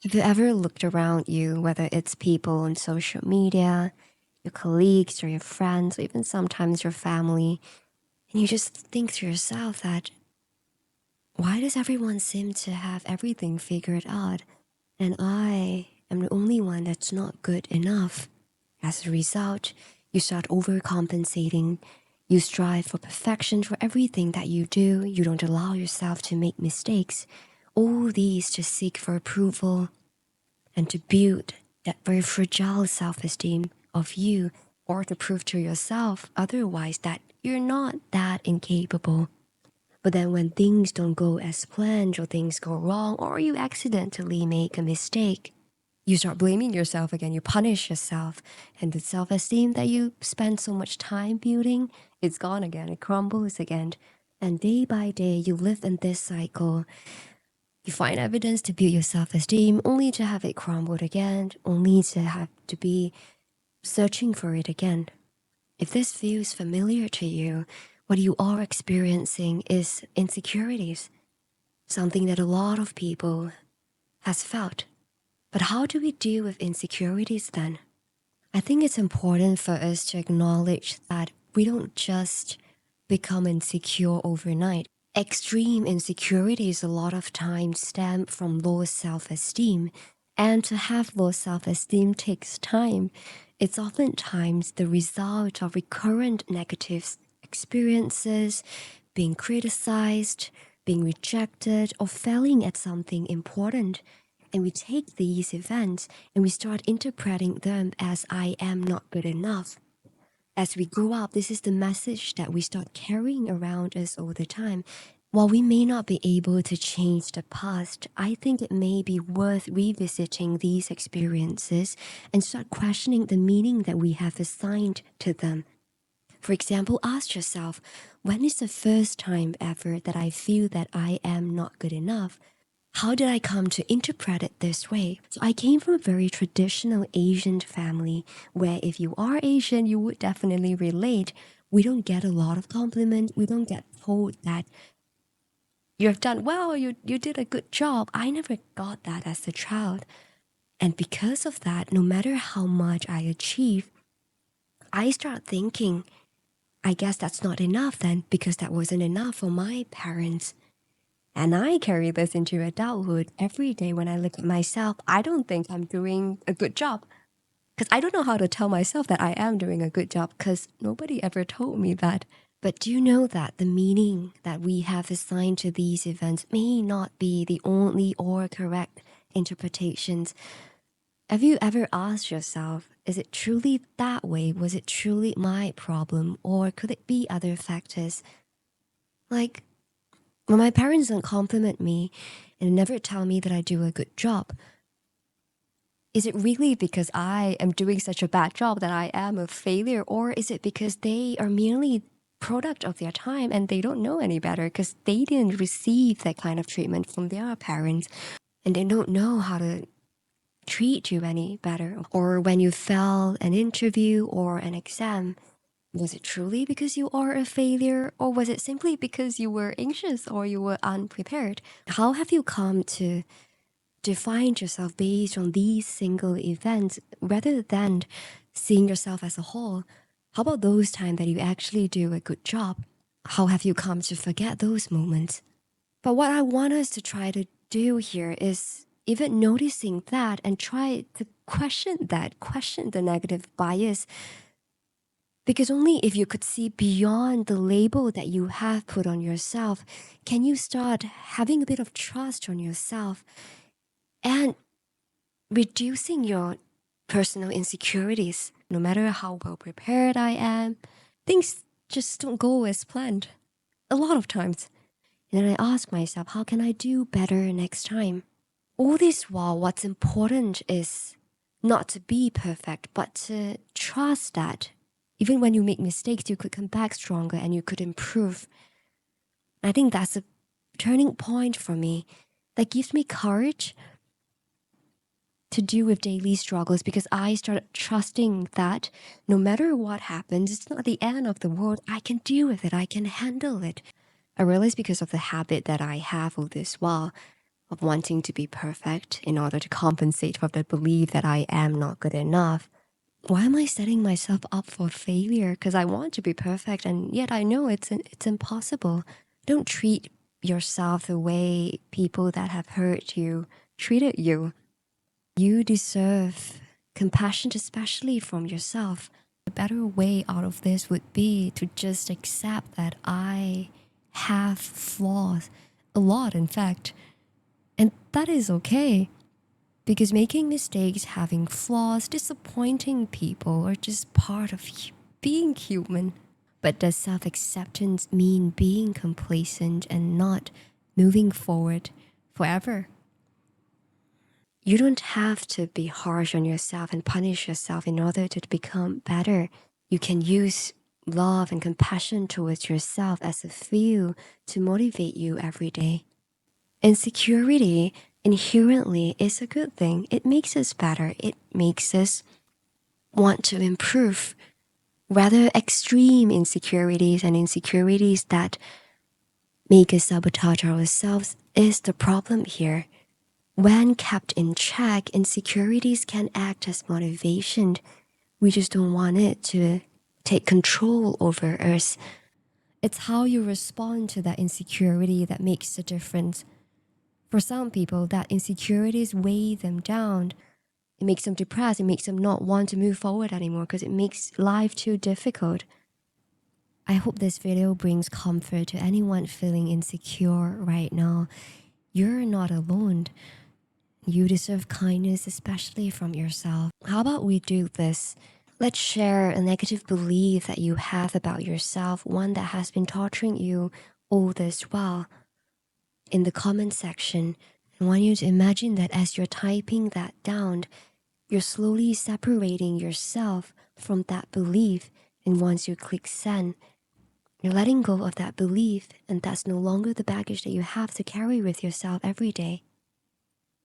Have you ever looked around you, whether it's people on social media, your colleagues or your friends, or even sometimes your family, and you just think to yourself that, why does everyone seem to have everything figured out, and I am the only one that's not good enough? As a result, you start overcompensating. You strive for perfection for everything that you do. You don't allow yourself to make mistakes. All these to seek for approval and to build that very fragile self-esteem of you, or to prove to yourself otherwise that you're not that incapable. But then when things don't go as planned, or things go wrong, or you accidentally make a mistake, you start blaming yourself again. You punish yourself, and the self-esteem that you spend so much time building, it's gone again. It crumbles again. And day by day, you live in this cycle. You find evidence to build your self-esteem, only to have it crumbled again, only to have to be searching for it again. If this feels familiar to you, what you are experiencing is insecurities, something that a lot of people has felt. But how do we deal with insecurities then? I think it's important for us to acknowledge that we don't just become insecure overnight. Extreme insecurities a lot of times stem from low self-esteem, and to have low self-esteem takes time. It's oftentimes the result of recurrent negative experiences, being criticized, being rejected, or failing at something important. And we take these events and we start interpreting them as I am not good enough. As we grow up, this is the message that we start carrying around us all the time. While we may not be able to change the past, I think it may be worth revisiting these experiences and start questioning the meaning that we have assigned to them. For example, ask yourself, when is the first time ever that I feel that I am not good enough? How did I come to interpret it this way? So I came from a very traditional Asian family where if you are Asian, you would definitely relate. We don't get a lot of compliments. We don't get told that you have done well, you did a good job. I never got that as a child. And because of that, no matter how much I achieve, I start thinking, I guess that's not enough then, because that wasn't enough for my parents. And I carry this into adulthood every day when I look at myself. I don't think I'm doing a good job because I don't know how to tell myself that I am doing a good job because nobody ever told me that. But do you know that the meaning that we have assigned to these events may not be the only or correct interpretations? Have you ever asked yourself, is it truly that way? Was it truly my problem? Or could it be other factors? Like, when my parents don't compliment me and never tell me that I do a good job, is it really because I am doing such a bad job that I am a failure? Or is it because they are merely product of their time and they don't know any better because they didn't receive that kind of treatment from their parents and they don't know how to treat you any better? Or when you fail an interview or an exam, was it truly because you are a failure, or was it simply because you were anxious or you were unprepared? How have you come to define yourself based on these single events rather than seeing yourself as a whole? How about those times that you actually do a good job? How have you come to forget those moments? But what I want us to try to do here is even noticing that and try to question the negative bias. Because only if you could see beyond the label that you have put on yourself, can you start having a bit of trust on yourself and reducing your personal insecurities. No matter how well prepared I am, things just don't go as planned a lot of times. And then I ask myself, how can I do better next time? All this while, what's important is not to be perfect, but to trust that even when you make mistakes, you could come back stronger and you could improve. I think that's a turning point for me that gives me courage to deal with daily struggles, because I started trusting that no matter what happens, it's not the end of the world. I can deal with it. I can handle it. I realized because of the habit that I have all this while of wanting to be perfect in order to compensate for the belief that I am not good enough. Why am I setting myself up for failure? Because I want to be perfect, and yet I know it's impossible. Don't treat yourself the way people that have hurt you treated you. You deserve compassion, especially from yourself. A better way out of this would be to just accept that I have flaws, a lot, in fact, and that is okay. Because making mistakes, having flaws, disappointing people are just part of being human. But does self-acceptance mean being complacent and not moving forward forever? You don't have to be harsh on yourself and punish yourself in order to become better. You can use love and compassion towards yourself as a fuel to motivate you every day. Insecurity inherently is a good thing. It makes us better. It makes us want to improve. Rather, extreme insecurities and insecurities that make us sabotage ourselves is the problem here. When kept in check, insecurities can act as motivation. We just don't want it to take control over us. It's how you respond to that insecurity that makes the difference. For some people, that insecurities weigh them down. It makes them depressed. It makes them not want to move forward anymore because it makes life too difficult. I hope this video brings comfort to anyone feeling insecure right now. You're not alone. You deserve kindness, especially from yourself. How about we do this? Let's share a negative belief that you have about yourself, one that has been torturing you all this while, in the comment section. I want you to imagine that as you're typing that down, you're slowly separating yourself from that belief. And once you click send, you're letting go of that belief, and that's no longer the baggage that you have to carry with yourself every day.